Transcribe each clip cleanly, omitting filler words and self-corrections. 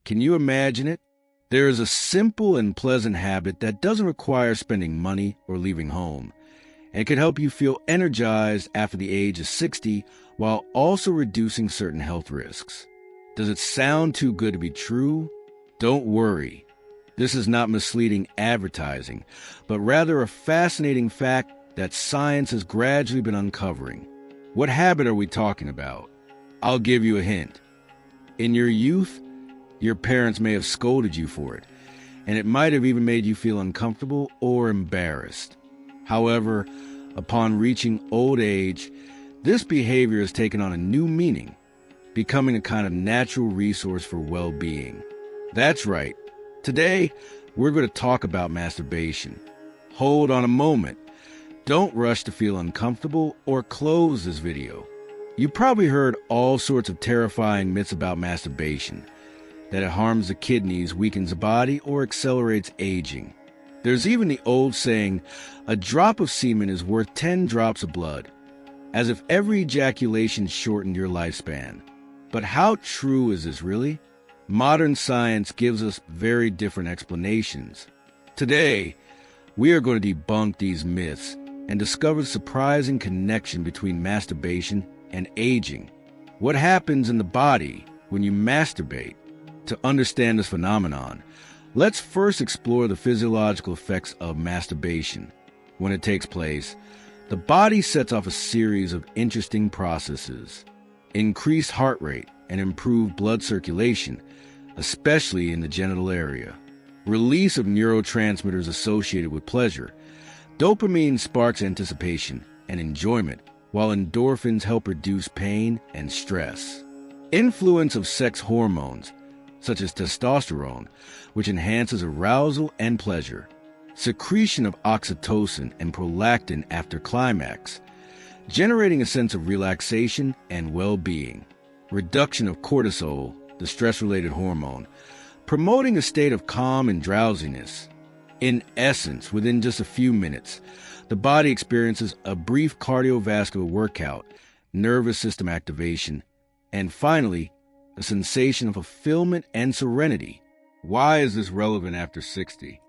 Can you imagine it? There is a simple and pleasant habit that doesn't require spending money or leaving home, and can help you feel energized after the age of 60 while also reducing certain health risks. Does it sound too good to be true? Don't worry. This is not misleading advertising, but rather a fascinating fact that science has gradually been uncovering. What habit are we talking about? I'll give you a hint. In your youth, your parents may have scolded you for it, and it might have even made you feel uncomfortable or embarrassed. However, upon reaching old age, this behavior has taken on a new meaning, becoming a kind of natural resource for well-being. That's right. Today, we're going to talk about masturbation. Hold on a moment. Don't rush to feel uncomfortable or close this video. You probably heard all sorts of terrifying myths about masturbation, that it harms the kidneys, weakens the body, or accelerates aging. There's even the old saying, a drop of semen is worth 10 drops of blood, as if every ejaculation shortened your lifespan. But how true is this really? Modern science gives us very different explanations. Today, we are going to debunk these myths and discover the surprising connection between masturbation and aging. What happens in the body when you masturbate? To understand this phenomenon, let's first explore the physiological effects of masturbation. When it takes place, the body sets off a series of interesting processes. Increased heart rate and improved blood circulation, especially in the genital area. Release of neurotransmitters associated with pleasure. Dopamine sparks anticipation and enjoyment, while endorphins help reduce pain and stress. Influence of sex hormones, such as testosterone, which enhances arousal and pleasure. Secretion of oxytocin and prolactin after climax, generating a sense of relaxation and well-being. Reduction of cortisol, the stress-related hormone, promoting a state of calm and drowsiness. In essence, within just a few minutes, the body experiences a brief cardiovascular workout, nervous system activation, and finally, a sensation of fulfillment and serenity. Why is this relevant after 60?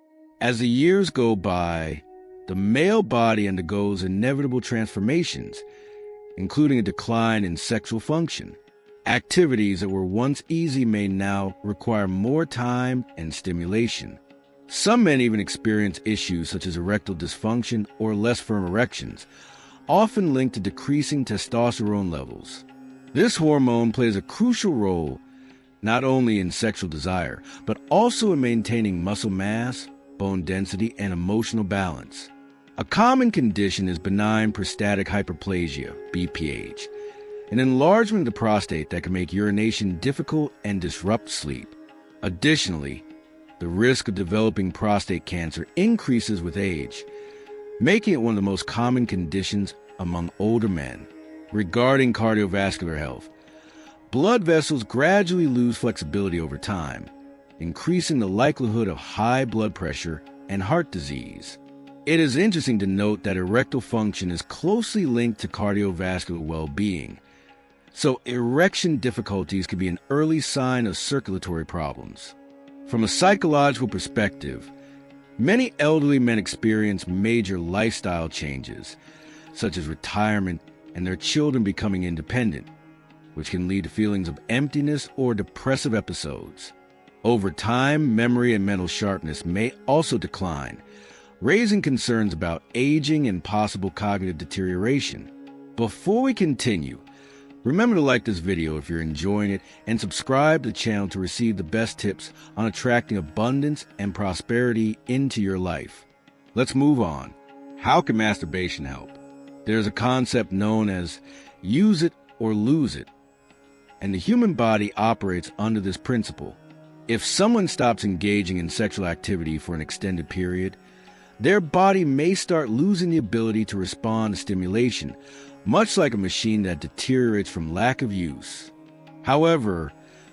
As the years go by, the male body undergoes inevitable transformations, including a decline in sexual function. Activities that were once easy may now require more time and stimulation. Some men even experience issues such as erectile dysfunction or less firm erections, often linked to decreasing testosterone levels. This hormone plays a crucial role not only in sexual desire, but also in maintaining muscle mass, bone density, and emotional balance. A common condition is benign prostatic hyperplasia, BPH, an enlargement of the prostate that can make urination difficult and disrupt sleep. Additionally, the risk of developing prostate cancer increases with age, making it one of the most common conditions among older men. Regarding cardiovascular health, blood vessels gradually lose flexibility over time, increasing the likelihood of high blood pressure and heart disease. It is interesting to note that erectile function is closely linked to cardiovascular well-being, so erection difficulties can be an early sign of circulatory problems. From a psychological perspective, many elderly men experience major lifestyle changes, such as retirement and their children becoming independent, which can lead to feelings of emptiness or depressive episodes. Over time, memory and mental sharpness may also decline, raising concerns about aging and possible cognitive deterioration. Before we continue, remember to like this video if you're enjoying it and subscribe to the channel to receive the best tips on attracting abundance and prosperity into your life. Let's move on. How can masturbation help? There's a concept known as use it or lose it, and the human body operates under this principle. If someone stops engaging in sexual activity for an extended period, their body may start losing the ability to respond to stimulation, much like a machine that deteriorates from lack of use. However,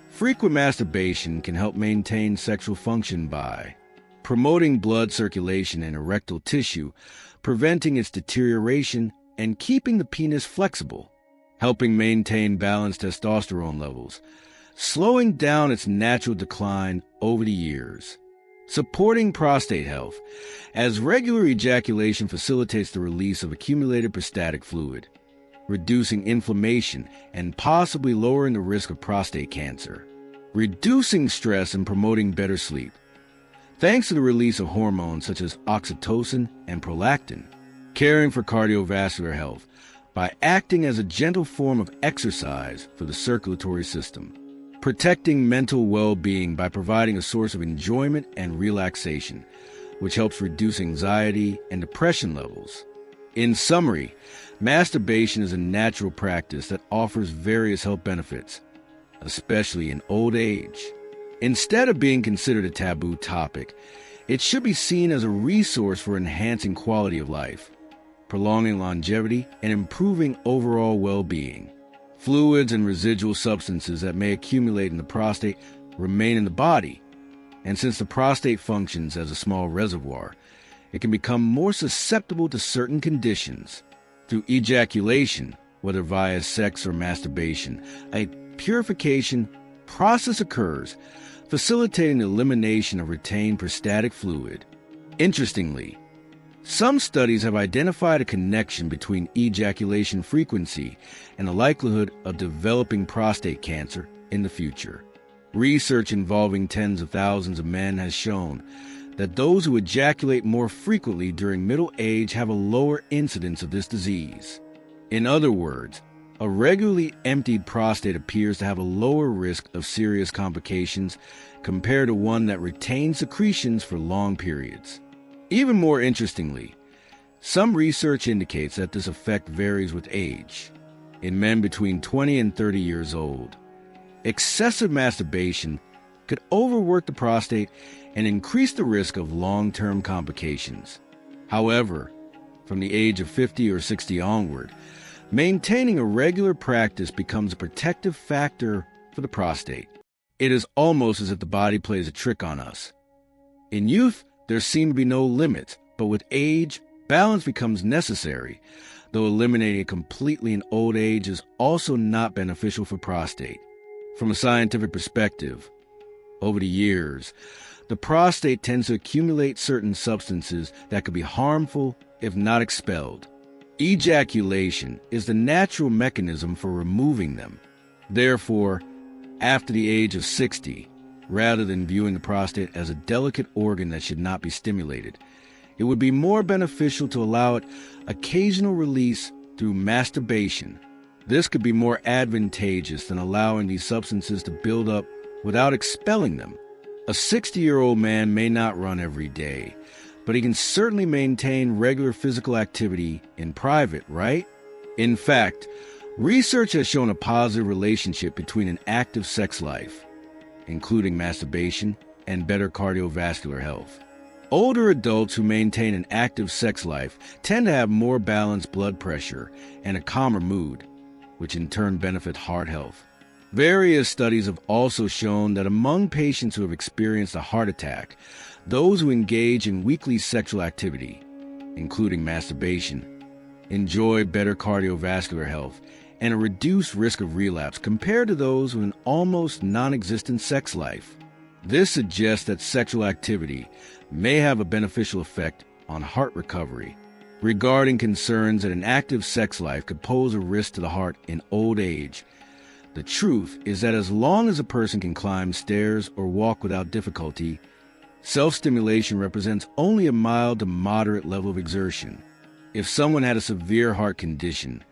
frequent masturbation can help maintain sexual function by promoting blood circulation in erectile tissue, preventing its deterioration, and keeping the penis flexible, helping maintain balanced testosterone levels, slowing down its natural decline over the years. Supporting prostate health, as regular ejaculation facilitates the release of accumulated prostatic fluid, reducing inflammation and possibly lowering the risk of prostate cancer, reducing stress and promoting better sleep, thanks to the release of hormones such as oxytocin and prolactin, caring for cardiovascular health by acting as a gentle form of exercise for the circulatory system, protecting mental well-being by providing a source of enjoyment and relaxation, which helps reduce anxiety and depression levels. In summary, masturbation is a natural practice that offers various health benefits, especially in old age. Instead of being considered a taboo topic, it should be seen as a resource for enhancing quality of life, prolonging longevity, and improving overall well-being. Fluids and residual substances that may accumulate in the prostate remain in the body, and since the prostate functions as a small reservoir, it can become more susceptible to certain conditions. Through ejaculation, whether via sex or masturbation, a purification process occurs, facilitating the elimination of retained prostatic fluid. Interestingly, some studies have identified a connection between ejaculation frequency and the likelihood of developing prostate cancer in the future. Research involving tens of thousands of men has shown that those who ejaculate more frequently during middle age have a lower incidence of this disease. In other words, a regularly emptied prostate appears to have a lower risk of serious complications compared to one that retains secretions for long periods. Even more interestingly, some research indicates that this effect varies with age. In men between 20 and 30 years old, excessive masturbation could overwork the prostate and increase the risk of long-term complications. However, from the age of 50 or 60 onward, maintaining a regular practice becomes a protective factor for the prostate. It is almost as if the body plays a trick on us. In youth, there seem to be no limits, but with age, balance becomes necessary, though eliminating it completely in old age is also not beneficial for prostate. From a scientific perspective, over the years, the prostate tends to accumulate certain substances that could be harmful if not expelled. Ejaculation is the natural mechanism for removing them. Therefore, after the age of 60, rather than viewing the prostate as a delicate organ that should not be stimulated, it would be more beneficial to allow it occasional release through masturbation. This could be more advantageous than allowing these substances to build up without expelling them. A 60-year-old man may not run every day, but he can certainly maintain regular physical activity in private, right? In fact, research has shown a positive relationship between an active sex life, including masturbation, and better cardiovascular health. Older adults who maintain an active sex life tend to have more balanced blood pressure and a calmer mood, which in turn benefit heart health. Various studies have also shown that among patients who have experienced a heart attack, those who engage in weekly sexual activity, including masturbation, enjoy better cardiovascular health and a reduced risk of relapse compared to those with an almost non-existent sex life. This suggests that sexual activity may have a beneficial effect on heart recovery. Regarding concerns that an active sex life could pose a risk to the heart in old age, the truth is that as long as a person can climb stairs or walk without difficulty, self-stimulation represents only a mild to moderate level of exertion. If someone had a severe heart condition,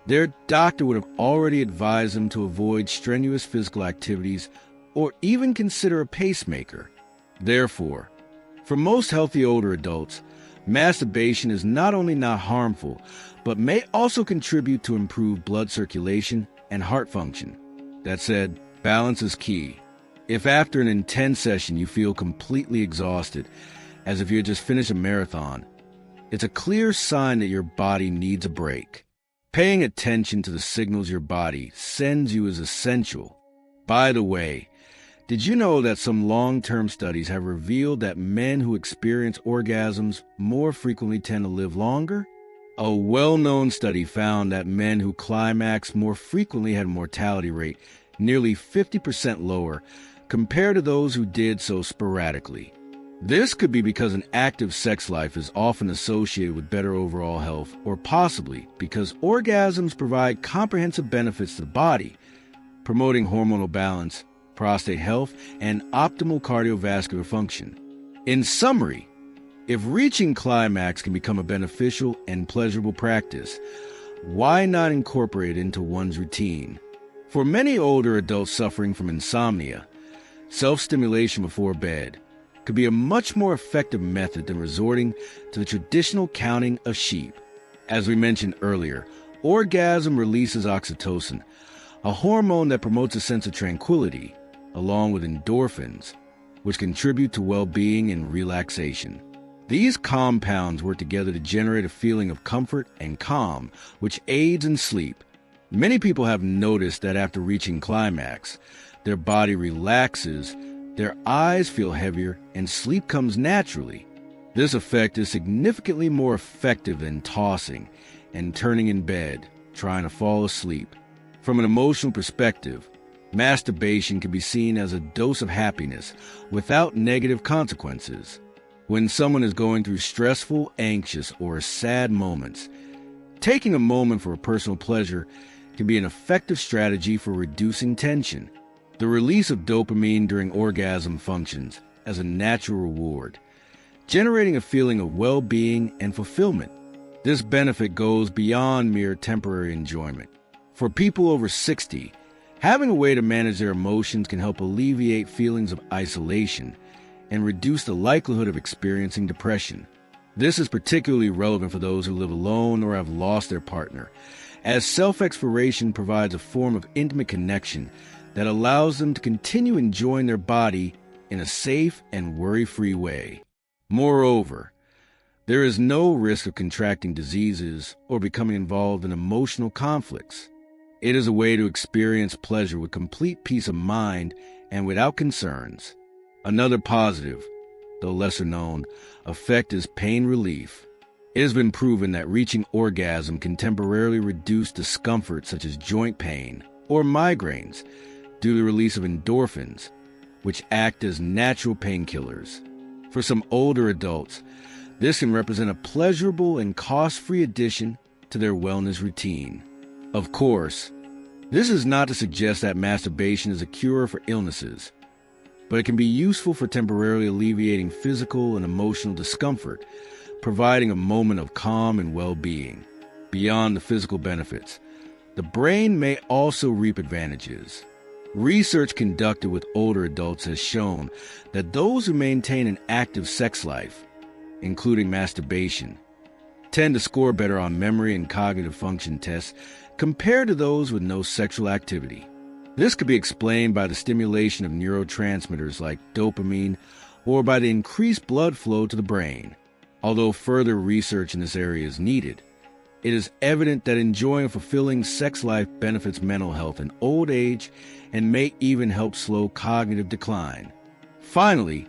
their doctor would have already advised them to avoid strenuous physical activities or even consider a pacemaker. Therefore, for most healthy older adults, masturbation is not only not harmful, but may also contribute to improved blood circulation and heart function. That said, balance is key. If after an intense session you feel completely exhausted, as if you had just finished a marathon, it's a clear sign that your body needs a break. Paying attention to the signals your body sends you is essential. By the way, did you know that some long-term studies have revealed that men who experience orgasms more frequently tend to live longer? A well-known study found that men who climax more frequently had a mortality rate nearly 50% lower compared to those who did so sporadically. This could be because an active sex life is often associated with better overall health, or possibly because orgasms provide comprehensive benefits to the body, promoting hormonal balance, prostate health, and optimal cardiovascular function. In summary, if reaching climax can become a beneficial and pleasurable practice, why not incorporate it into one's routine? For many older adults suffering from insomnia, self-stimulation before bed could be a much more effective method than resorting to the traditional counting of sheep. As we mentioned earlier, orgasm releases oxytocin, a hormone that promotes a sense of tranquility, along with endorphins, which contribute to well-being and relaxation. These compounds work together to generate a feeling of comfort and calm, which aids in sleep. Many people have noticed that after reaching climax, their body relaxes, their eyes feel heavier, and sleep comes naturally. This effect is significantly more effective than tossing and turning in bed, trying to fall asleep. From an emotional perspective, masturbation can be seen as a dose of happiness without negative consequences. When someone is going through stressful, anxious, or sad moments, taking a moment for a personal pleasure can be an effective strategy for reducing tension. The release of dopamine during orgasm functions as a natural reward, generating a feeling of well-being and fulfillment. This benefit goes beyond mere temporary enjoyment. For people over 60, having a way to manage their emotions can help alleviate feelings of isolation and reduce the likelihood of experiencing depression. This is particularly relevant for those who live alone or have lost their partner, as self-exploration provides a form of intimate connection that allows them to continue enjoying their body in a safe and worry-free way. Moreover, there is no risk of contracting diseases or becoming involved in emotional conflicts. It is a way to experience pleasure with complete peace of mind and without concerns. Another positive, though lesser known, effect is pain relief. It has been proven that reaching orgasm can temporarily reduce discomfort such as joint pain or migraines due to the release of endorphins, which act as natural painkillers. For some older adults, this can represent a pleasurable and cost-free addition to their wellness routine. Of course, this is not to suggest that masturbation is a cure for illnesses, but it can be useful for temporarily alleviating physical and emotional discomfort, providing a moment of calm and well-being. Beyond the physical benefits, the brain may also reap advantages. Research conducted with older adults has shown that those who maintain an active sex life, including masturbation, tend to score better on memory and cognitive function tests compared to those with no sexual activity. This could be explained by the stimulation of neurotransmitters like dopamine or by the increased blood flow to the brain. Although further research in this area is needed, it is evident that enjoying a fulfilling sex life benefits mental health in old age and may even help slow cognitive decline. Finally,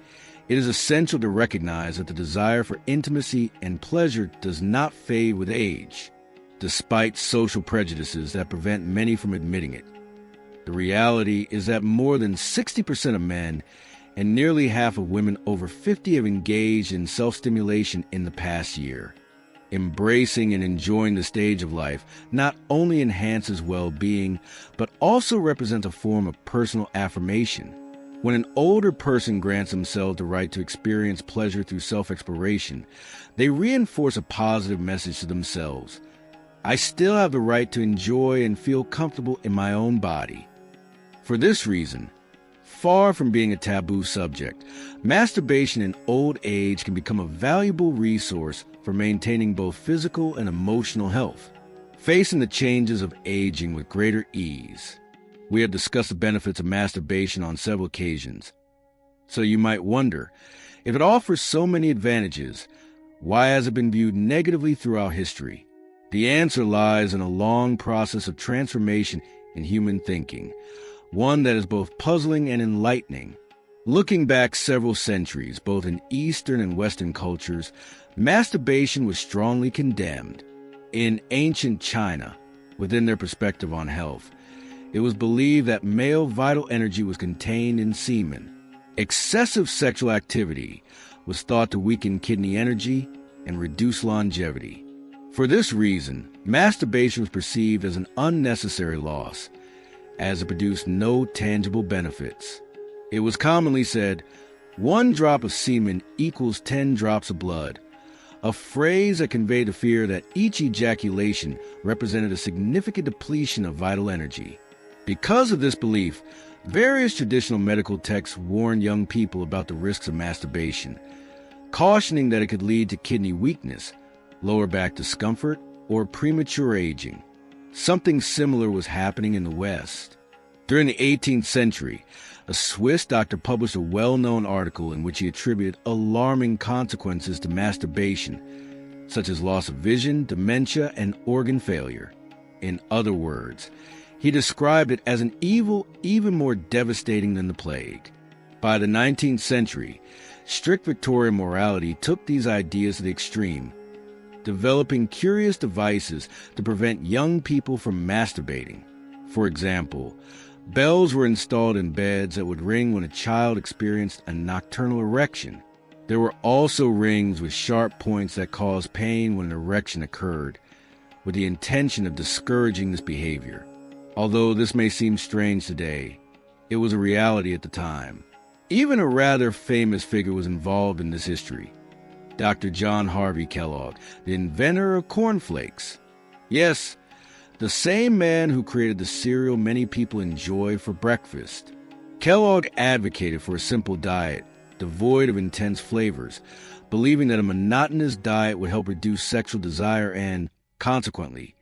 it is essential to recognize that the desire for intimacy and pleasure does not fade with age, despite social prejudices that prevent many from admitting it. The reality is that more than 60% of men and nearly half of women over 50 have engaged in self-stimulation in the past year. Embracing and enjoying the stage of life not only enhances well-being, but also represents a form of personal affirmation. When an older person grants themselves the right to experience pleasure through self-exploration, they reinforce a positive message to themselves. I still have the right to enjoy and feel comfortable in my own body. For this reason, far from being a taboo subject, masturbation in old age can become a valuable resource for maintaining both physical and emotional health, facing the changes of aging with greater ease. We have discussed the benefits of masturbation on several occasions. So you might wonder, if it offers so many advantages, why has it been viewed negatively throughout history? The answer lies in a long process of transformation in human thinking, one that is both puzzling and enlightening. Looking back several centuries, both in Eastern and Western cultures, masturbation was strongly condemned. In ancient China, within their perspective on health, It was believed that male vital energy was contained in semen. Excessive sexual activity was thought to weaken kidney energy and reduce longevity. For this reason, masturbation was perceived as an unnecessary loss, as it produced no tangible benefits. It was commonly said, "1 drop of semen equals 10 drops of blood," a phrase that conveyed the fear that each ejaculation represented a significant depletion of vital energy. Because of this belief, various traditional medical texts warn young people about the risks of masturbation, cautioning that it could lead to kidney weakness, lower back discomfort, or premature aging. Something similar was happening in the West. During the 18th century, a Swiss doctor published a well-known article in which he attributed alarming consequences to masturbation, such as loss of vision, dementia, and organ failure. In other words, he described it as an evil even more devastating than the plague. By the 19th century, strict Victorian morality took these ideas to the extreme, developing curious devices to prevent young people from masturbating. For example, bells were installed in beds that would ring when a child experienced a nocturnal erection. There were also rings with sharp points that caused pain when an erection occurred, with the intention of discouraging this behavior. Although this may seem strange today, it was a reality at the time. Even a rather famous figure was involved in this history: Dr. John Harvey Kellogg, the inventor of cornflakes. Yes, the same man who created the cereal many people enjoy for breakfast. Kellogg advocated for a simple diet, devoid of intense flavors, believing that a monotonous diet would help reduce sexual desire and, consequently,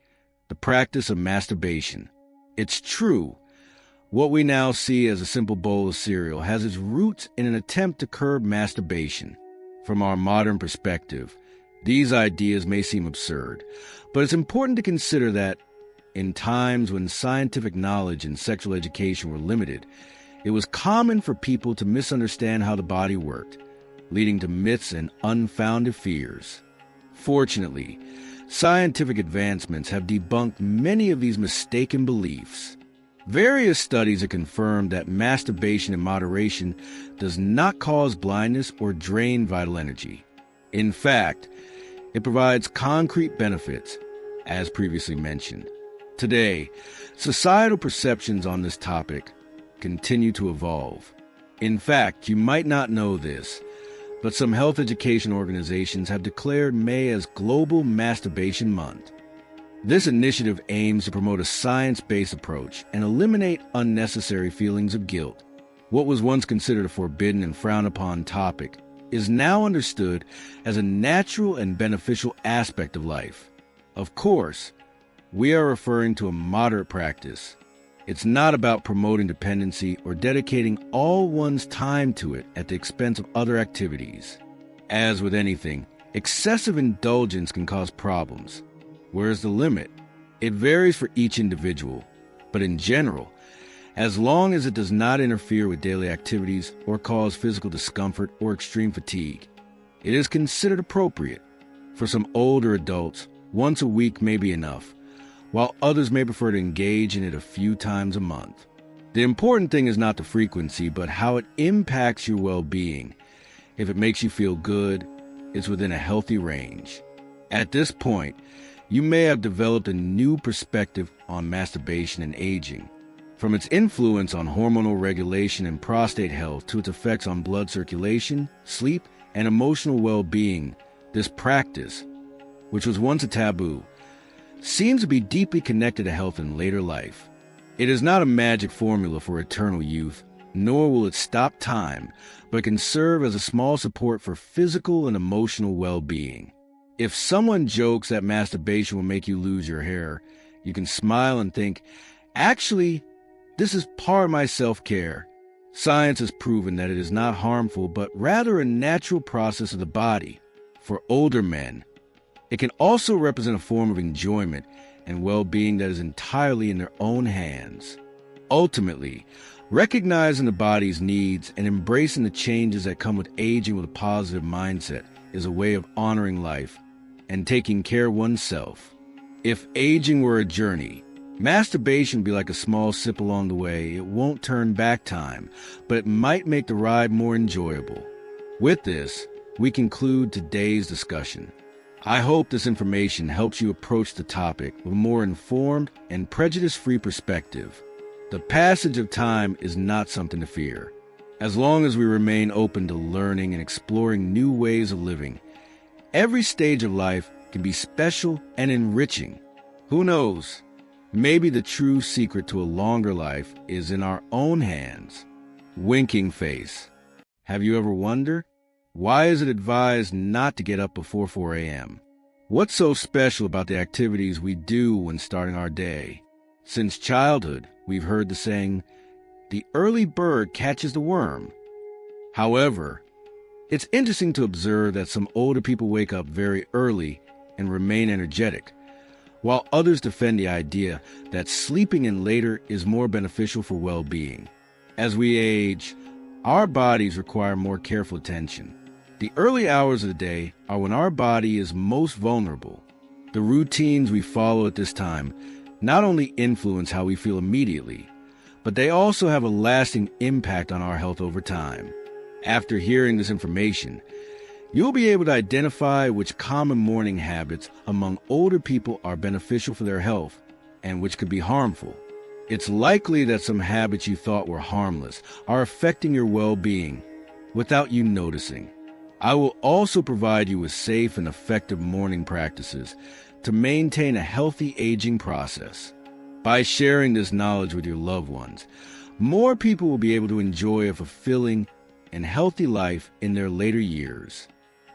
the practice of masturbation. It's true. What we now see as a simple bowl of cereal has its roots in an attempt to curb masturbation. From our modern perspective, these ideas may seem absurd, but it's important to consider that, in times when scientific knowledge and sexual education were limited, it was common for people to misunderstand how the body worked, leading to myths and unfounded fears. Fortunately, scientific advancements have debunked many of these mistaken beliefs. Various studies have confirmed that masturbation in moderation does not cause blindness or drain vital energy. In fact, it provides concrete benefits, as previously mentioned. Today, societal perceptions on this topic continue to evolve. In fact, you might not know this, but some health education organizations have declared May as Global Masturbation Month. This initiative aims to promote a science-based approach and eliminate unnecessary feelings of guilt. What was once considered a forbidden and frowned-upon topic is now understood as a natural and beneficial aspect of life. Of course, we are referring to a moderate practice. It's not about promoting dependency or dedicating all one's time to it at the expense of other activities. As with anything, excessive indulgence can cause problems. Where's the limit? It varies for each individual, but in general, as long as it does not interfere with daily activities or cause physical discomfort or extreme fatigue, it is considered appropriate. For some older adults, once a week may be enough, while others may prefer to engage in it a few times a month. The important thing is not the frequency, but how it impacts your well-being. If it makes you feel good, it's within a healthy range. At this point, you may have developed a new perspective on masturbation and aging. From its influence on hormonal regulation and prostate health to its effects on blood circulation, sleep, and emotional well-being, this practice, which was once a taboo, seems to be deeply connected to health in later life. It is not a magic formula for eternal youth, nor will it stop time, but can serve as a small support for physical and emotional well-being. If someone jokes that masturbation will make you lose your hair, you can smile and think, actually, this is part of my self-care. Science has proven that it is not harmful, but rather a natural process of the body. For older men, it can also represent a form of enjoyment and well-being that is entirely in their own hands. Ultimately, recognizing the body's needs and embracing the changes that come with aging with a positive mindset is a way of honoring life and taking care of oneself. If aging were a journey, Masturbation will be like a small sip along the way. It won't turn back time, but it might make the ride more enjoyable. With this, we conclude today's discussion. I hope this information helps you approach the topic with a more informed and prejudice-free perspective. The passage of time is not something to fear. As long as we remain open to learning and exploring new ways of living, every stage of life can be special and enriching. Who knows? Maybe the true secret to a longer life is in our own hands. Winking face. Have you ever wondered? Why is it advised not to get up before 4 a.m.? What's so special about the activities we do when starting our day? Since childhood, we've heard the saying, "The early bird catches the worm." However, it's interesting to observe that some older people wake up very early and remain energetic, while others defend the idea that sleeping in later is more beneficial for well-being. As we age, our bodies require more careful attention. The early hours of the day are when our body is most vulnerable. The routines we follow at this time not only influence how we feel immediately, but they also have a lasting impact on our health over time. After hearing this information, you'll be able to identify which common morning habits among older people are beneficial for their health and which could be harmful. It's likely that some habits you thought were harmless are affecting your well-being without you noticing. I will also provide you with safe and effective morning practices to maintain a healthy aging process. By sharing this knowledge with your loved ones, more people will be able to enjoy a fulfilling and healthy life in their later years.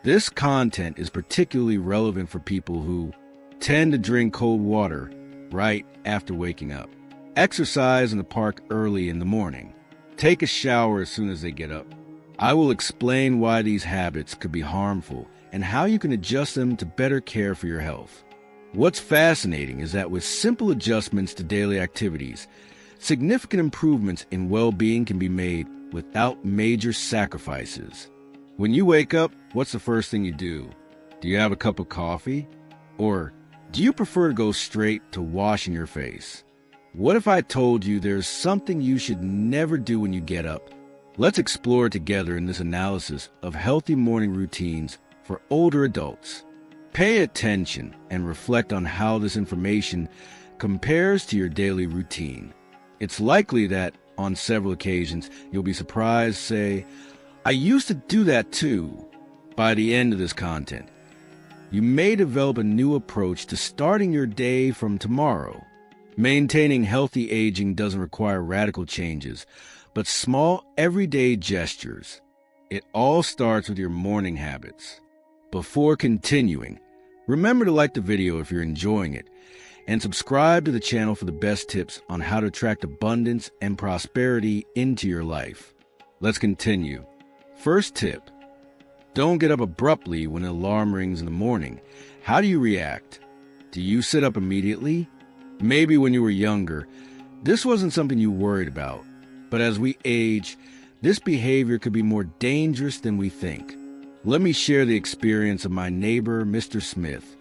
This content is particularly relevant for people who tend to drink cold water right after waking up, exercise in the park early in the morning, take a shower as soon as they get up. I will explain why these habits could be harmful and how you can adjust them to better care for your health. What's fascinating is that with simple adjustments to daily activities, significant improvements in well-being can be made without major sacrifices. When you wake up, what's the first thing you do? Do you have a cup of coffee? Or do you prefer to go straight to washing your face? What if I told you there's something you should never do when you get up? Let's explore together in this analysis of healthy morning routines for older adults. Pay attention and reflect on how this information compares to your daily routine. It's likely that on several occasions you'll be surprised, say, "I used to do that too." By the end of this content, you may develop a new approach to starting your day from tomorrow. Maintaining healthy aging doesn't require radical changes, but small, everyday gestures. It all starts with your morning habits. Before continuing, remember to like the video if you're enjoying it, and subscribe to the channel for the best tips on how to attract abundance and prosperity into your life. Let's continue. First tip: don't get up abruptly when an alarm rings in the morning. How do you react? Do you sit up immediately? Maybe when you were younger, this wasn't something you worried about, but as we age, this behavior could be more dangerous than we think. Let me share the experience of my neighbor, Mr. Smith.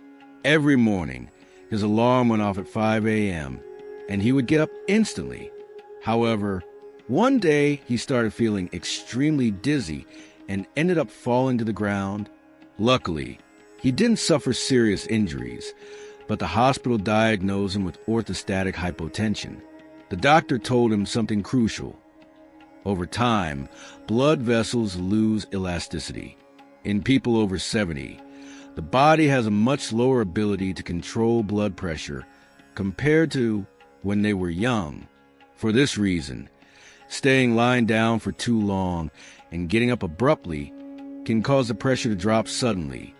Every morning, his alarm went off at 5 a.m., and he would get up instantly. However, one day he started feeling extremely dizzy and ended up falling to the ground. Luckily, he didn't suffer serious injuries, but the hospital diagnosed him with orthostatic hypotension. The doctor told him something crucial. Over time, blood vessels lose elasticity. In people over 70, the body has a much lower ability to control blood pressure compared to when they were young. For this reason, staying lying down for too long and getting up abruptly can cause the pressure to drop suddenly,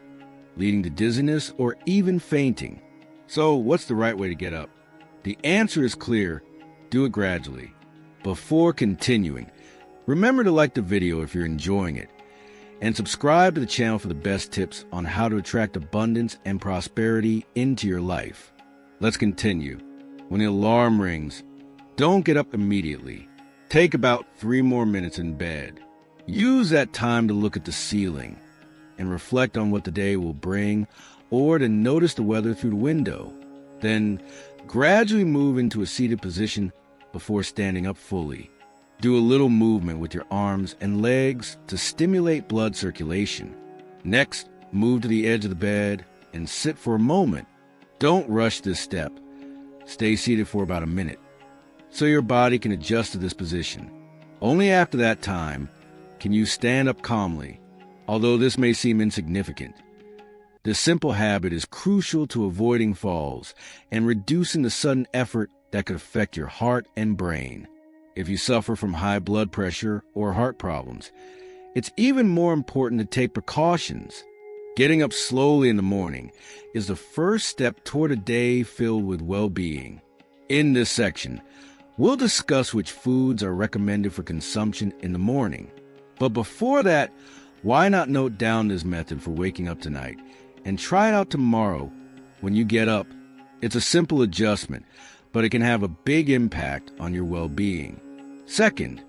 leading to dizziness or even fainting. So, what's the right way to get up? The answer is clear. Do it gradually. Before continuing, remember to like the video if you're enjoying it, and subscribe to the channel for the best tips on how to attract abundance and prosperity into your life. Let's continue. When the alarm rings, don't get up immediately. Take about 3 more minutes in bed. Use that time to look at the ceiling and reflect on what the day will bring, or to notice the weather through the window. Then gradually move into a seated position before standing up fully. Do a little movement with your arms and legs to stimulate blood circulation. Next, move to the edge of the bed and sit for a moment. Don't rush this step. Stay seated for about a minute so your body can adjust to this position. Only after that time can you stand up calmly, although this may seem insignificant. This simple habit is crucial to avoiding falls and reducing the sudden effort that could affect your heart and brain. If you suffer from high blood pressure or heart problems, it's even more important to take precautions. Getting up slowly in the morning is the first step toward a day filled with well-being. In this section, we'll discuss which foods are recommended for consumption in the morning. But before that, why not note down this method for waking up tonight and try it out tomorrow when you get up? It's a simple adjustment, but it can have a big impact on your well-being. Second,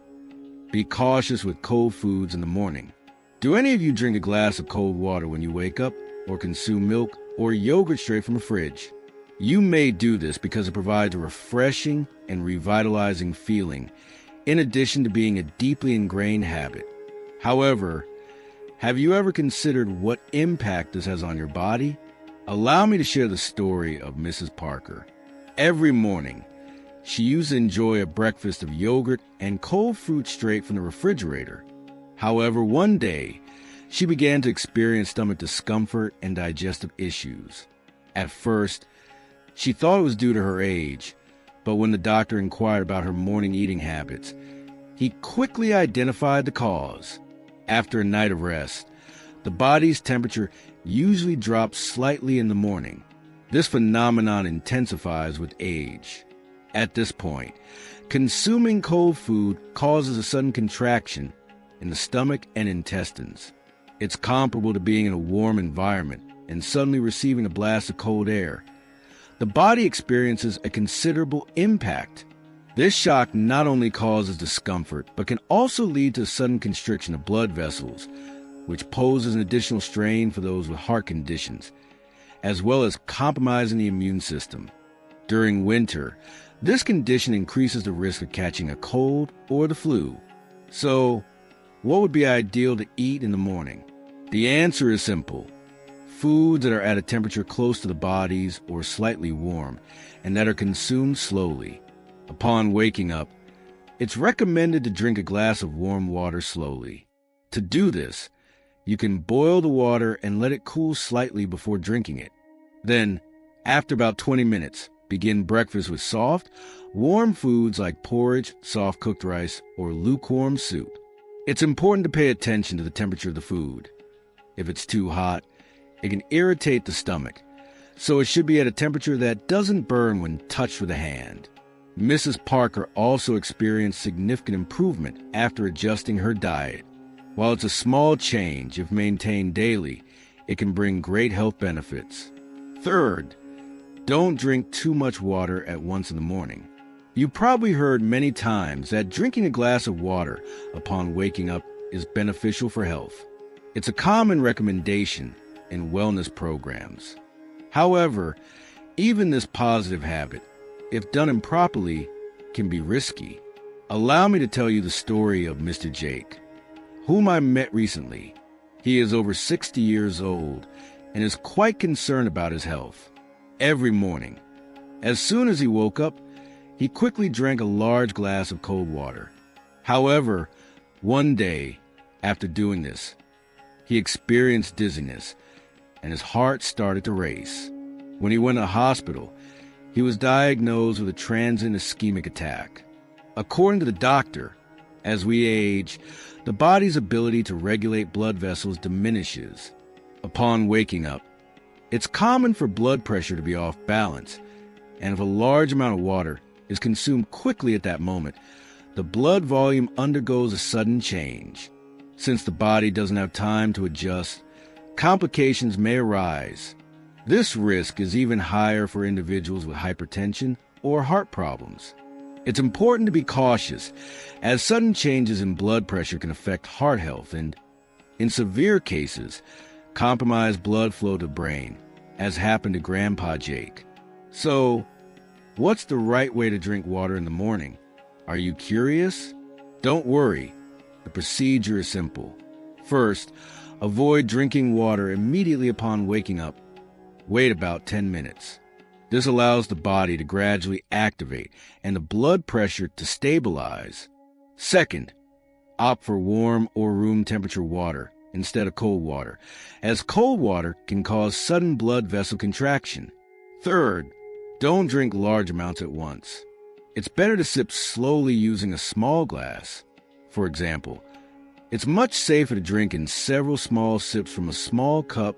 be cautious with cold foods in the morning. Do any of you drink a glass of cold water when you wake up, or consume milk or yogurt straight from a fridge? You may do this because it provides a refreshing and revitalizing feeling, in addition to being a deeply ingrained habit. However, have you ever considered what impact this has on your body? Allow me to share the story of Mrs. Parker. Every morning, she used to enjoy a breakfast of yogurt and cold fruit straight from the refrigerator. However, one day, she began to experience stomach discomfort and digestive issues. At first, she thought it was due to her age, but when the doctor inquired about her morning eating habits, he quickly identified the cause. After a night of rest, the body's temperature usually drops slightly in the morning. This phenomenon intensifies with age. At this point, consuming cold food causes a sudden contraction in the stomach and intestines. It's comparable to being in a warm environment and suddenly receiving a blast of cold air. The body experiences a considerable impact. This shock not only causes discomfort, but can also lead to sudden constriction of blood vessels, which poses an additional strain for those with heart conditions, as well as compromising the immune system. During winter, this condition increases the risk of catching a cold or the flu. So, what would be ideal to eat in the morning? The answer is simple. Foods that are at a temperature close to the body's or slightly warm, and that are consumed slowly. Upon waking up, it's recommended to drink a glass of warm water slowly. To do this, you can boil the water and let it cool slightly before drinking it. Then, after about 20 minutes, begin breakfast with soft, warm foods like porridge, soft cooked rice, or lukewarm soup. It's important to pay attention to the temperature of the food. If it's too hot, it can irritate the stomach, so it should be at a temperature that doesn't burn when touched with a hand. Mrs. Parker also experienced significant improvement after adjusting her diet. While it's a small change, if maintained daily, it can bring great health benefits. Third, don't drink too much water at once in the morning. You've probably heard many times that drinking a glass of water upon waking up is beneficial for health. It's a common recommendation in wellness programs. However, even this positive habit, if done improperly, can be risky. Allow me to tell you the story of Mr. Jake, whom I met recently. He is over 60 years old and is quite concerned about his health. Every morning, as soon as he woke up, he quickly drank a large glass of cold water. However, one day, after doing this, he experienced dizziness and his heart started to race. When he went to the hospital, he was diagnosed with a transient ischemic attack. According to the doctor, as we age, the body's ability to regulate blood vessels diminishes. Upon waking up, it's common for blood pressure to be off balance, and if a large amount of water is consumed quickly at that moment, the blood volume undergoes a sudden change. Since the body doesn't have time to adjust, complications may arise. This risk is even higher for individuals with hypertension or heart problems. It's important to be cautious, as sudden changes in blood pressure can affect heart health and, in severe cases, compromise blood flow to the brain, as happened to Grandpa Jake. So, what's the right way to drink water in the morning? Are you curious? Don't worry. The procedure is simple. First, avoid drinking water immediately upon waking up. Wait about 10 minutes. This allows the body to gradually activate and the blood pressure to stabilize. Second, opt for warm or room temperature water instead of cold water, as cold water can cause sudden blood vessel contraction. Third, don't drink large amounts at once. It's better to sip slowly using a small glass. For example, it's much safer to drink in several small sips from a small cup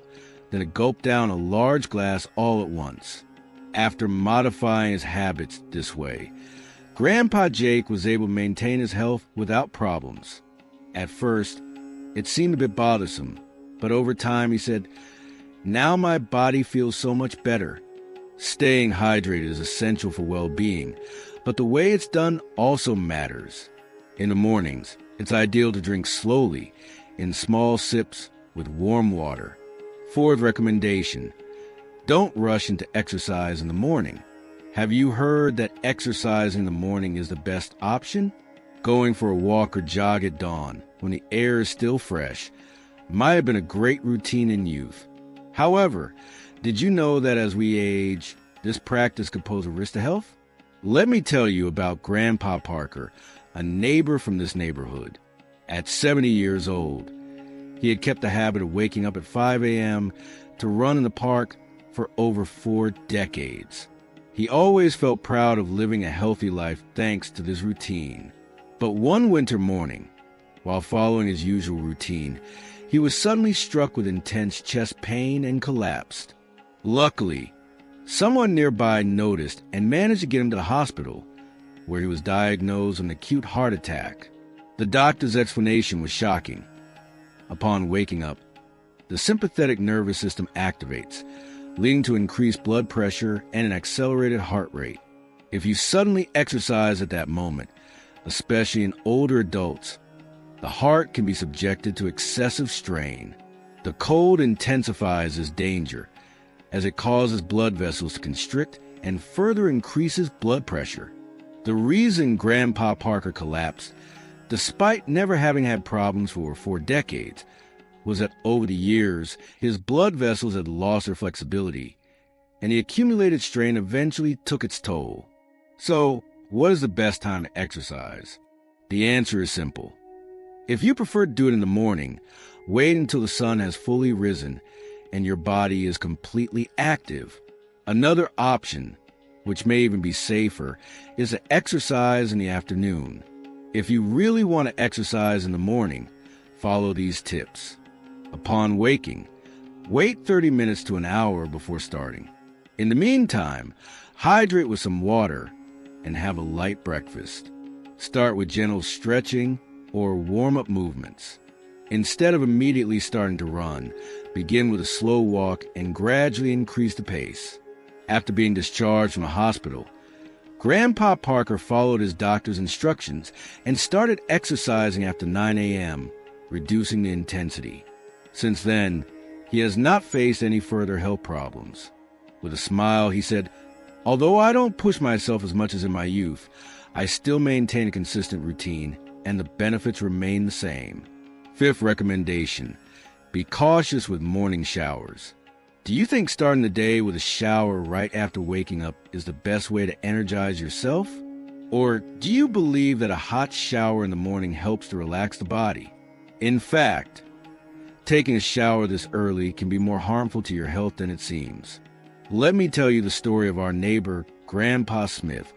than to gulp down a large glass all at once. After modifying his habits this way, Grandpa Jake was able to maintain his health without problems. At first, it seemed a bit bothersome, but over time he said, "Now my body feels so much better." Staying hydrated is essential for well-being, but the way it's done also matters. In the mornings, it's ideal to drink slowly, in small sips with warm water. Fourth recommendation, don't rush into exercise in the morning. Have you heard that exercise in the morning is the best option? Going for a walk or jog at dawn, when the air is still fresh, might have been a great routine in youth. However, did you know that as we age, this practice could pose a risk to health? Let me tell you about Grandpa Parker, a neighbor from this neighborhood. At 70 years old, he had kept the habit of waking up at 5 a.m. to run in the park for over 4 decades. He always felt proud of living a healthy life thanks to this routine. But one winter morning, while following his usual routine, he was suddenly struck with intense chest pain and collapsed. Luckily, someone nearby noticed and managed to get him to the hospital, where he was diagnosed with an acute heart attack. The doctor's explanation was shocking. Upon waking up, the sympathetic nervous system activates, leading to increased blood pressure and an accelerated heart rate. If you suddenly exercise at that moment, especially in older adults, the heart can be subjected to excessive strain. The cold intensifies this danger, as it causes blood vessels to constrict and further increases blood pressure. The reason Grandpa Parker collapsed, despite never having had problems for 4 decades, was that over the years, his blood vessels had lost their flexibility, and the accumulated strain eventually took its toll. So, what is the best time to exercise? The answer is simple. If you prefer to do it in the morning, wait until the sun has fully risen and your body is completely active. Another option, which may even be safer, is to exercise in the afternoon. If you really want to exercise in the morning, follow these tips. Upon waking, wait 30 minutes to an hour before starting. In the meantime, hydrate with some water and have a light breakfast. Start with gentle stretching or warm-up movements. Instead of immediately starting to run, begin with a slow walk and gradually increase the pace. After being discharged from the hospital, Grandpa Parker followed his doctor's instructions and started exercising after 9 a.m., reducing the intensity. Since then, he has not faced any further health problems. With a smile, he said, "Although I don't push myself as much as in my youth, I still maintain a consistent routine, and the benefits remain the same." Fifth recommendation, be cautious with morning showers. Do you think starting the day with a shower right after waking up is the best way to energize yourself? Or do you believe that a hot shower in the morning helps to relax the body? In fact, taking a shower this early can be more harmful to your health than it seems. Let me tell you the story of our neighbor, Grandpa Smith,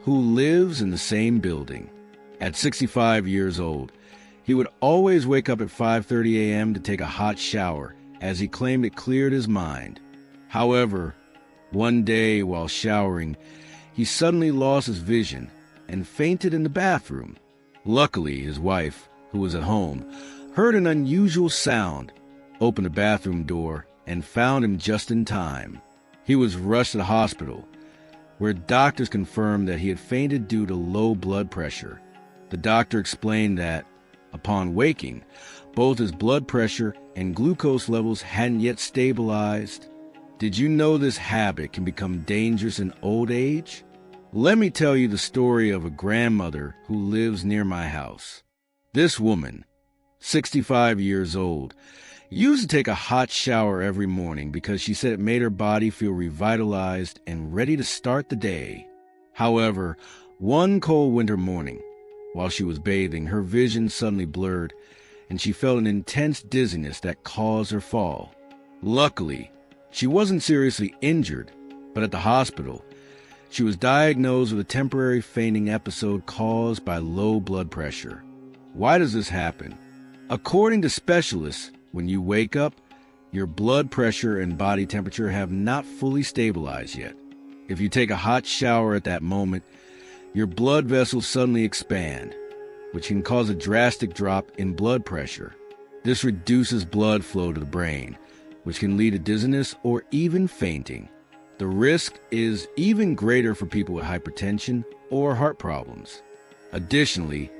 who lives in the same building. At 65 years old, he would always wake up at 5:30 a.m. to take a hot shower, as he claimed it cleared his mind. However, one day while showering, he suddenly lost his vision and fainted in the bathroom. Luckily, his wife, who was at home, heard an unusual sound, opened the bathroom door, and found him just in time. He was rushed to the hospital, where doctors confirmed that he had fainted due to low blood pressure. The doctor explained that, upon waking, both his blood pressure and glucose levels hadn't yet stabilized. Did you know this habit can become dangerous in old age? Let me tell you the story of a grandmother who lives near my house. This woman, 65 years old, used to take a hot shower every morning because she said it made her body feel revitalized and ready to start the day. However, one cold winter morning, while she was bathing, her vision suddenly blurred, and she felt an intense dizziness that caused her fall. Luckily, she wasn't seriously injured, but at the hospital, she was diagnosed with a temporary fainting episode caused by low blood pressure. Why does this happen? According to specialists, when you wake up, your blood pressure and body temperature have not fully stabilized yet. If you take a hot shower at that moment, your blood vessels suddenly expand, which can cause a drastic drop in blood pressure. This reduces blood flow to the brain, which can lead to dizziness or even fainting. The risk is even greater for people with hypertension or heart problems. Additionally,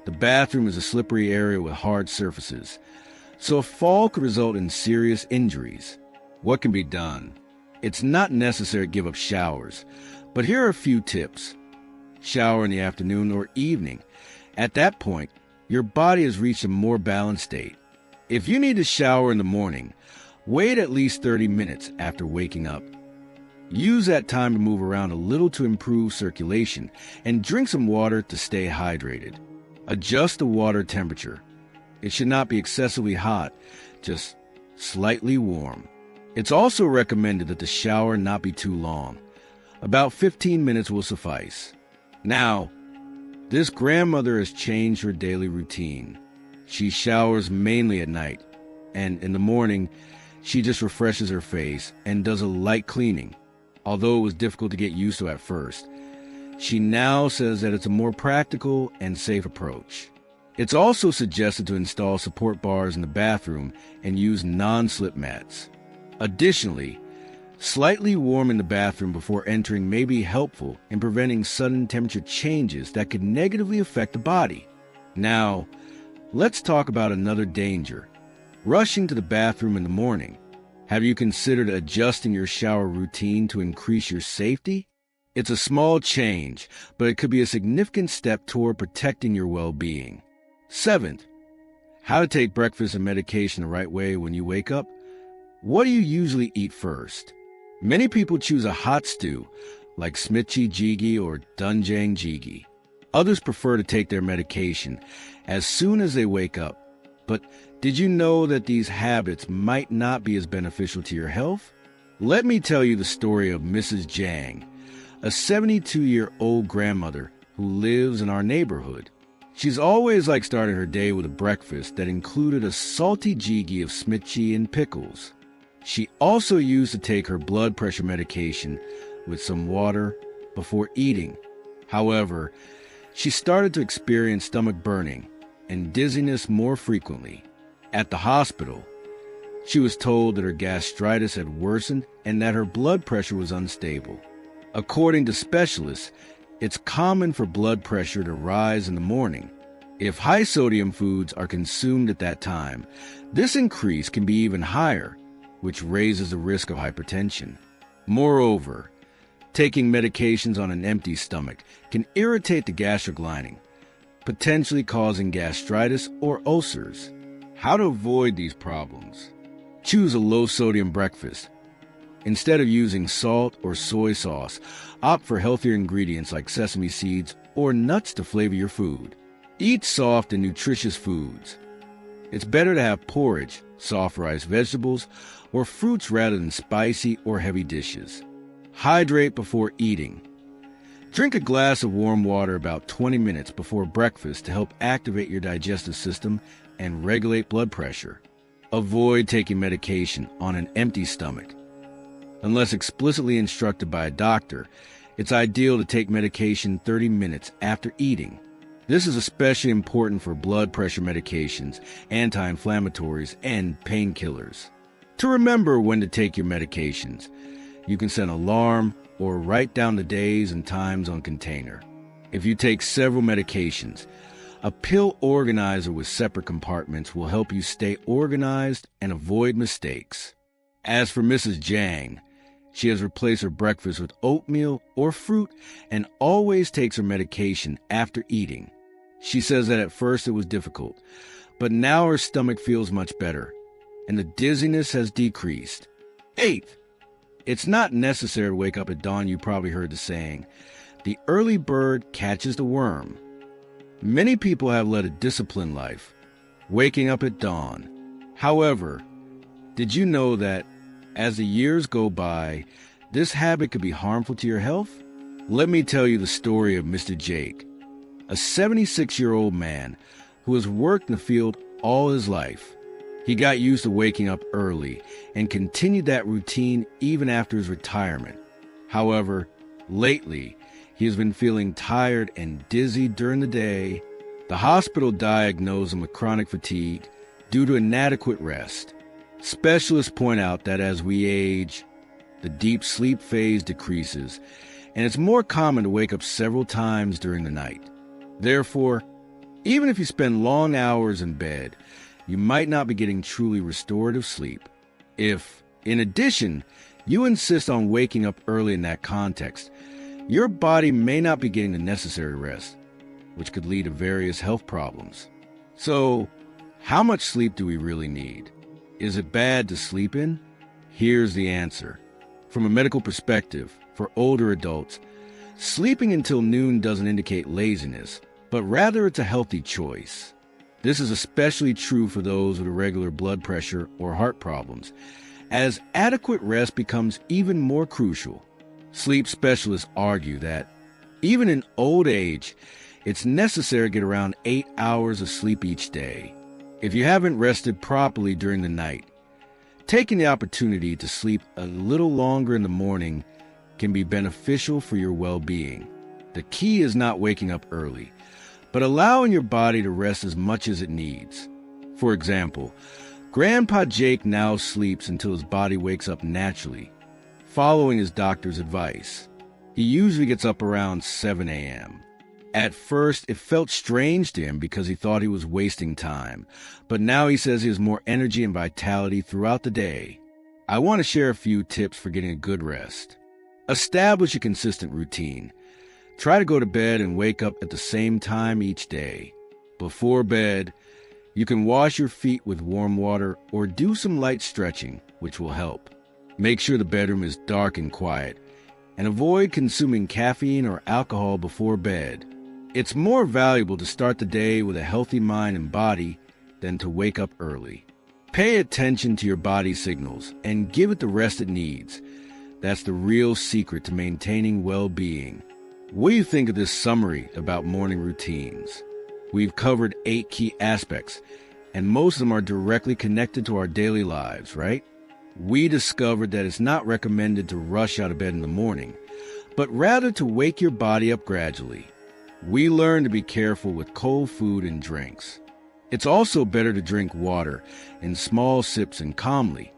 the bathroom is a slippery area with hard surfaces, so a fall could result in serious injuries. What can be done? It's not necessary to give up showers, but here are a few tips. Shower in the afternoon or evening. At that point, your body has reached a more balanced state. If you need to shower in the morning, wait at least 30 minutes after waking up. Use that time to move around a little to improve circulation and drink some water to stay hydrated. Adjust the water temperature. It should not be excessively hot, just slightly warm. It's also recommended that the shower not be too long. About 15 minutes will suffice. Now, this grandmother has changed her daily routine. She showers mainly at night, and in the morning, she just refreshes her face and does a light cleaning. Although it was difficult to get used to at first, she now says that it's a more practical and safe approach. It's also suggested to install support bars in the bathroom and use non-slip mats. Additionally, slightly warming the bathroom before entering may be helpful in preventing sudden temperature changes that could negatively affect the body. Now, let's talk about another danger: rushing to the bathroom in the morning. Have you considered adjusting your shower routine to increase your safety? It's a small change, but it could be a significant step toward protecting your well-being. 7th, how to take breakfast and medication the right way when you wake up. What do you usually eat first? Many people choose a hot stew, like smichi jjigae or doenjang jjigae. Others prefer to take their medication as soon as they wake up. But did you know that these habits might not be as beneficial to your health? Let me tell you the story of Mrs. Jang, a 72-year-old grandmother who lives in our neighborhood. She's always liked starting her day with a breakfast that included a salty jjigae of smichi and pickles. She also used to take her blood pressure medication with some water before eating. However, she started to experience stomach burning and dizziness more frequently. At the hospital, she was told that her gastritis had worsened and that her blood pressure was unstable. According to specialists, it's common for blood pressure to rise in the morning. If high-sodium foods are consumed at that time, this increase can be even higher, which raises the risk of hypertension. Moreover, taking medications on an empty stomach can irritate the gastric lining, potentially causing gastritis or ulcers. How to avoid these problems? Choose a low-sodium breakfast. Instead of using salt or soy sauce, opt for healthier ingredients like sesame seeds or nuts to flavor your food. Eat soft and nutritious foods. It's better to have porridge, soft rice, vegetables, or fruits rather than spicy or heavy dishes. Hydrate before eating. Drink a glass of warm water about 20 minutes before breakfast to help activate your digestive system and regulate blood pressure. Avoid taking medication on an empty stomach. Unless explicitly instructed by a doctor, it's ideal to take medication 30 minutes after eating. This is especially important for blood pressure medications, anti-inflammatories, and painkillers. To remember when to take your medications, you can set an alarm or write down the days and times on a container. If you take several medications, a pill organizer with separate compartments will help you stay organized and avoid mistakes. As for Mrs. Jang, She has replaced her breakfast with oatmeal or fruit and always takes her medication after eating. She says that at first it was difficult, but now her stomach feels much better, and the dizziness has decreased. 8th, it's not necessary to wake up at dawn. You probably heard the saying, the early bird catches the worm. Many people have led a disciplined life, waking up at dawn. However, did you know that as the years go by, this habit could be harmful to your health? Let me tell you the story of Mr. Jake, a 76-year-old man who has worked in the field all his life. He got used to waking up early and continued that routine even after his retirement. However, lately, he has been feeling tired and dizzy during the day. The hospital diagnosed him with chronic fatigue due to inadequate rest. Specialists point out that as we age, the deep sleep phase decreases, and it's more common to wake up several times during the night. Therefore, even if you spend long hours in bed, you might not be getting truly restorative sleep. If, in addition, you insist on waking up early in that context, your body may not be getting the necessary rest, which could lead to various health problems. So, how much sleep do we really need? Is it bad to sleep in? Here's the answer. From a medical perspective, for older adults, sleeping until noon doesn't indicate laziness, but rather it's a healthy choice. This is especially true for those with irregular blood pressure or heart problems, as adequate rest becomes even more crucial. Sleep specialists argue that, even in old age, it's necessary to get around 8 hours of sleep each day. If you haven't rested properly during the night, taking the opportunity to sleep a little longer in the morning can be beneficial for your well-being. The key is not waking up early, but allowing your body to rest as much as it needs. For example, Grandpa Jake now sleeps until his body wakes up naturally, following his doctor's advice. He usually gets up around 7 a.m. At first, it felt strange to him because he thought he was wasting time, but now he says he has more energy and vitality throughout the day. I want to share a few tips for getting a good rest. Establish a consistent routine. Try to go to bed and wake up at the same time each day. Before bed, you can wash your feet with warm water or do some light stretching, which will help. Make sure the bedroom is dark and quiet, and avoid consuming caffeine or alcohol before bed. It's more valuable to start the day with a healthy mind and body than to wake up early. Pay attention to your body signals and give it the rest it needs. That's the real secret to maintaining well-being. What do you think of this summary about morning routines? We've covered 8 key aspects, and most of them are directly connected to our daily lives, right? We discovered that it's not recommended to rush out of bed in the morning, but rather to wake your body up gradually. We learned to be careful with cold food and drinks. It's also better to drink water in small sips and calmly,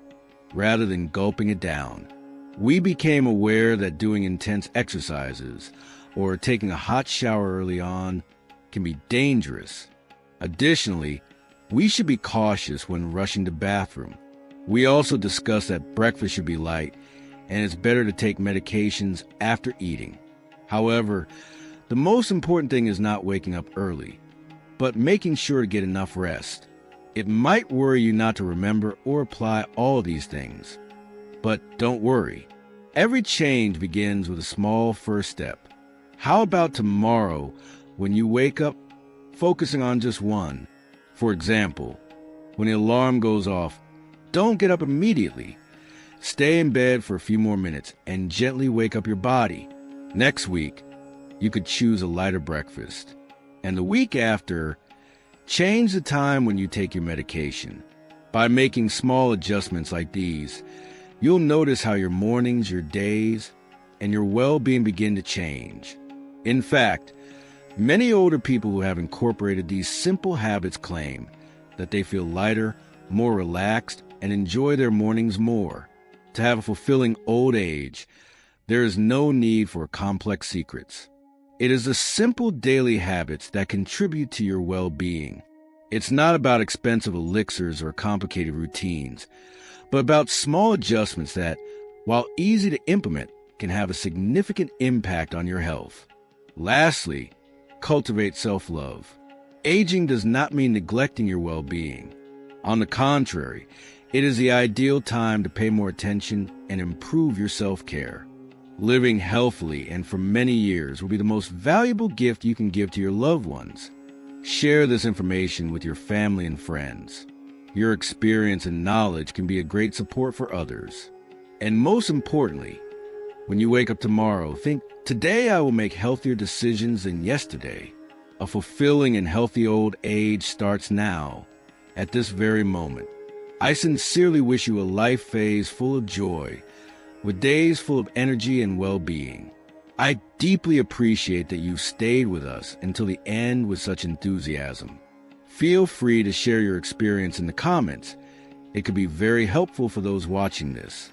rather than gulping it down. We became aware that doing intense exercises or taking a hot shower early on can be dangerous. Additionally, we should be cautious when rushing to the bathroom. We also discussed that breakfast should be light, and it's better to take medications after eating. However, the most important thing is not waking up early, but making sure to get enough rest. It might worry you not to remember or apply all these things, but don't worry. Every change begins with a small first step. How about tomorrow, when you wake up, focusing on just one? For example, when the alarm goes off, don't get up immediately. Stay in bed for a few more minutes and gently wake up your body. Next week, you could choose a lighter breakfast. And the week after, change the time when you take your medication. By making small adjustments like these, you'll notice how your mornings, your days, and your well-being begin to change. In fact, many older people who have incorporated these simple habits claim that they feel lighter, more relaxed, and enjoy their mornings more. To have a fulfilling old age, there is no need for complex secrets. It is the simple daily habits that contribute to your well-being. It's not about expensive elixirs or complicated routines, but about small adjustments that, while easy to implement, can have a significant impact on your health. Lastly, cultivate self-love. Aging does not mean neglecting your well-being. On the contrary, it is the ideal time to pay more attention and improve your self-care. Living healthily and for many years will be the most valuable gift you can give to your loved ones. Share this information with your family and friends. Your experience and knowledge can be a great support for others. And most importantly, when you wake up tomorrow, think, today I will make healthier decisions than yesterday. A fulfilling and healthy old age starts now, at this very moment. I sincerely wish you a life phase full of joy, with days full of energy and well-being. I deeply appreciate that you've stayed with us until the end with such enthusiasm. Feel free to share your experience in the comments. It could be very helpful for those watching this.